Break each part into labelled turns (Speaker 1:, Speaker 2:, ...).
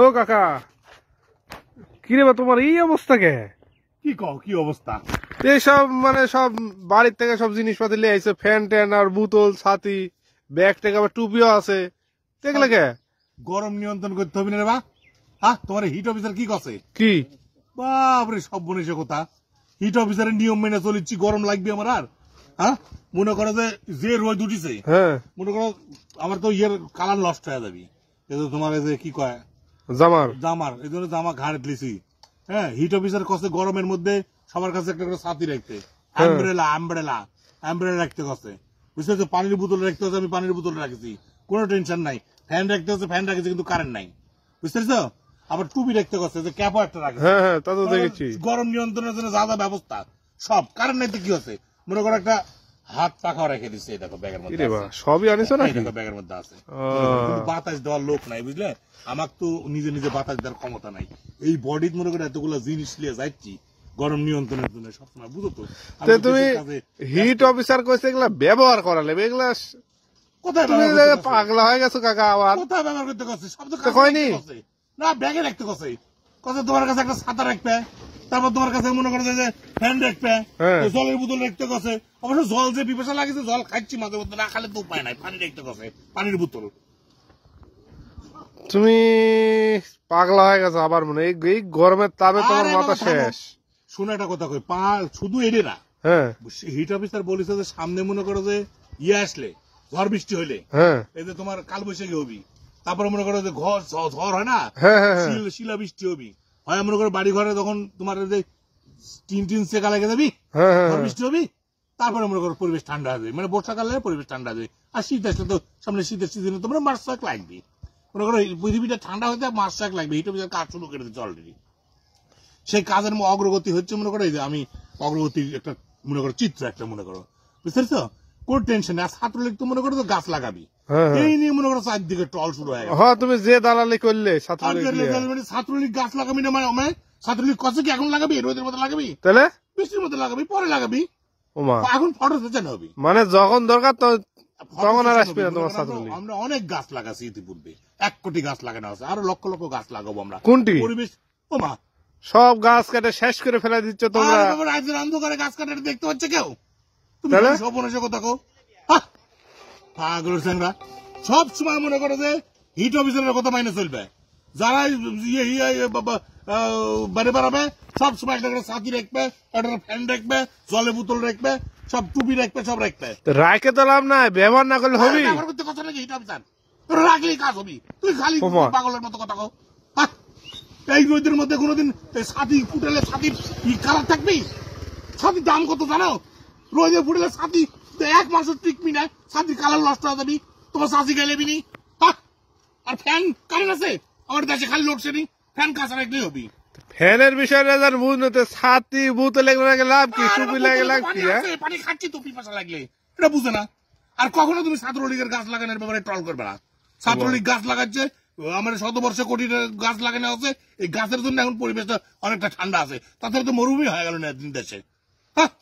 Speaker 1: ও কাকা কিরে বা তোমার এই অবস্থা কে?
Speaker 2: কি কও কি অবস্থা?
Speaker 1: এইসব মানে সব বাড়ির থেকে সব জিনিসপাতি লিয়ে আইছে, ফ্যান ট্যান আর বোতল ছাতি ব্যাগ ট্যাগ আবার টুপিও আছে, দেখলে কে?
Speaker 2: গরম নিয়ন্ত্রণ করতে হবে না রে বা। হ্যাঁ, তোমার হিট অফিসার কি কছে?
Speaker 1: কি
Speaker 2: বাপরে, সব বনেছে কথা। হিট অফিসারের নিয়ম মেনে চলিচ্ছি, গরম লাগবে আমার আর? হ্যাঁ, মনে করো যে রোদ উঠিছে,
Speaker 1: হ্যাঁ
Speaker 2: মনে করো আমার তো ইয়ের কালার নষ্ট হয়ে যাবি। তোমার এই যে কি কয় জামার এই জন্য জামা ঘাড়ে লিছি। হ্যাঁ, হিট অফিসার কছে গরমের মধ্যে সবার কাছে একটা করে ছাতি রাখতে, অ্যাম্ব্রেলা রাখতে কছে, বুঝতে তো? পানির বোতল রাখতে হচ্ছে, আমি পানির বোতল রাখছি, কোনো টেনশন নাই। ফ্যান রাখতে হচ্ছে, ফ্যান রাখেছি, কিন্তু কারেন্ট নাই, বুঝতে পারছো? আবার টুপি রাখতে কছে, যে ক্যাপও একটা রাখছে।
Speaker 1: হ্যাঁ তা তো দেখেছি।
Speaker 2: গরম নিয়ন্ত্রণের জন্য যা যা ব্যবস্থা সব, কারেন্ট নাই তো কি হচ্ছে? মনে করো একটা হাত পাখাও রেখে দিচ্ছে, দেখো ব্যাগের মধ্যে
Speaker 1: সবই আনিছো নাকি?
Speaker 2: ব্যাগের মধ্যে আছে। বাতাস দেওয়ার লোক নাই, বুঝলে? আমার তো নিজে নিজে বাতাস দেওয়ার ক্ষমতা নাই। এই বডি মনে করে এতগুলো জিনিস নিয়ে যাচ্ছি গরম নিয়ন্ত্রণের জন্য সবসময়, বুঝো তো?
Speaker 1: তুমি হিট অফিসার কইছে এগুলা ব্যবহার করা লাগবে, এগুলা
Speaker 2: কোথায়
Speaker 1: তুমি পাগলা হয়ে গেছো কাকা? আবার
Speaker 2: কোথায় ব্যবহার করতে কছে? সব তো
Speaker 1: হয়নি
Speaker 2: না, ব্যাগে রাখতে কছে। কছে তোমার কাছে একটা ছাতা রাখবে, তারপর তোমার কাছে মনে করো যে ফ্যান রাখবে, জলের বোতল রাখতে কছে। অবশ্য জল যে পিপাসা লাগেছে, জল খাচ্ছি মাঝে মধ্যে, না খালে তো উপায় নাই, পানি রাখতে কছে, পানির বোতল।
Speaker 1: তুমি পাগলা হয়ে গেছো আবার, মনে এই গরমের তাপে তোমার মাথা শেষ।
Speaker 2: শুনে একটা কথা কই, শুধু এডে না,
Speaker 1: হ্যাঁ
Speaker 2: হিট অফিসার বলেছে যে সামনে মনে করো যে ইয়ে আসলে, ঝড় বৃষ্টি হইলে,
Speaker 1: হ্যাঁ
Speaker 2: এই যে তোমার কালবৈশাখী হবি, তারপরে মনে করো যে ঝড় হয় না, শিলা বৃষ্টি হবি, হয় মনে করো বাড়ি ঘরে যখন তোমার যে টিন সেকা লেগে যাবি, ঝড় বৃষ্টি হবি, তারপরে মনে করো পরিবেশ ঠান্ডা হবে, মানে বর্ষাকালে পরিবেশ ঠান্ডা হবে। আর শীত আসলে তো সামনে শীতের সিজনে তোমরা মার্চ এক লাগবে, মনে করো পৃথিবীটা ঠান্ডা হতে মার্চ এক লাগবে। হিট অফিসার কাজ শুরু করে দিচ্ছে অলরেডি। সেই কাজের অগ্রগতি হচ্ছে, মনে করো এই যে আমি অগ্রগতির একটা মনে করো চিত্র একটা, মনে করো, বুঝতে পারছো? কোন টেনশন নেই। ছাত্রলীগ তো মনে করো তো গাছ লাগাবি, এই নিয়ে মনে করো চারদিকে টল শুরু হয়ে গেছে।
Speaker 1: তুমি যে দালালি করলে
Speaker 2: ছাত্রলীগ গাছ লাগাবি না, মানে ছাত্রলীগ কছে কি এখন লাগাবি? রোদের মধ্যে লাগাবি,
Speaker 1: তাহলে
Speaker 2: বৃষ্টির মধ্যে লাগাবি, পরে লাগাবি, এখন ফটো সেচানো হবি,
Speaker 1: মানে যখন দরকার তখন আর আসবে না তোমার ছাত্রলীগ।
Speaker 2: আমরা অনেক গাছ লাগাচ্ছি ইতিপূর্বে, 1 কোটি গাছ লাগানো আছে, আরো লক্ষ লক্ষ গাছ লাগাবো আমরা।
Speaker 1: কোনটি?
Speaker 2: পরিবেশ
Speaker 1: সব গাছ কাটে শেষ করে ফেলে দিচ্ছ তোমরা।
Speaker 2: রাজ্যের অন্ধকারে গাছ কাটাটা দেখতে পাচ্ছে কেউ? তুমি সব কথা কো, পাগল স্যাংরা। সব সময় মনে করো যে হিট অফিসারের কথা মাইনে চলবে। যারা বাড়ি বাড়াবে সব সময় একটা ছাতি রাখবে, একটা ফ্যান রাখবে, জলের বোতল রাখবে, সব টুপি রাখবে, সব রাখবে।
Speaker 1: রাখে তো লাভ নাই, ব্যবহার না করলে হবি।
Speaker 2: ব্যবহার করতে কথা নাকি হিট অফিসার? তোর রাখলেই কাজ হবি, তুই খালি পাগলের মতো কথা কো। এই রোদের মধ্যে কোনোদিন ছাতি ফুটালে ছাতির কালার থাকবি? ছাতির দাম কত জানো? রোদে ফুটালে ছাতি 1 মাসের টিকবি না, ছাতির কালার নষ্ট হয়ে যাবি, তোমার ছাতি গেলেবি নি। আর ফ্যান কারেন্ট আছে আমার দেশে, খালি লোডশেডিং, ফ্যান কাছে রাখলেই হবি।
Speaker 1: ফ্যানের বিষয়টা জান বুঝতে, ছাতি বোতল লাগে লাভ কি, টুপি লাগে লাভ কি?
Speaker 2: পানি খাচ্ছি তো পিপাসা লাগলে, এটা বুঝে না। আর কখনো তুমি ছাত্রলীগের গাছ লাগানোর ব্যাপারে ট্রল করবে না। ছাত্রলীগ গাছ লাগাচ্ছে, আমার শতবর্ষে কোটি গাছ লাগানো আছে, এই গাছের জন্য এখন পরিবেশটা অনেকটা ঠান্ডা আছে। তাছাড়া তো মরুভূমি হয়ে গেল না দেশে।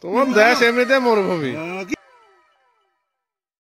Speaker 1: তোমার দেশ এমনিতে মরুভূমি।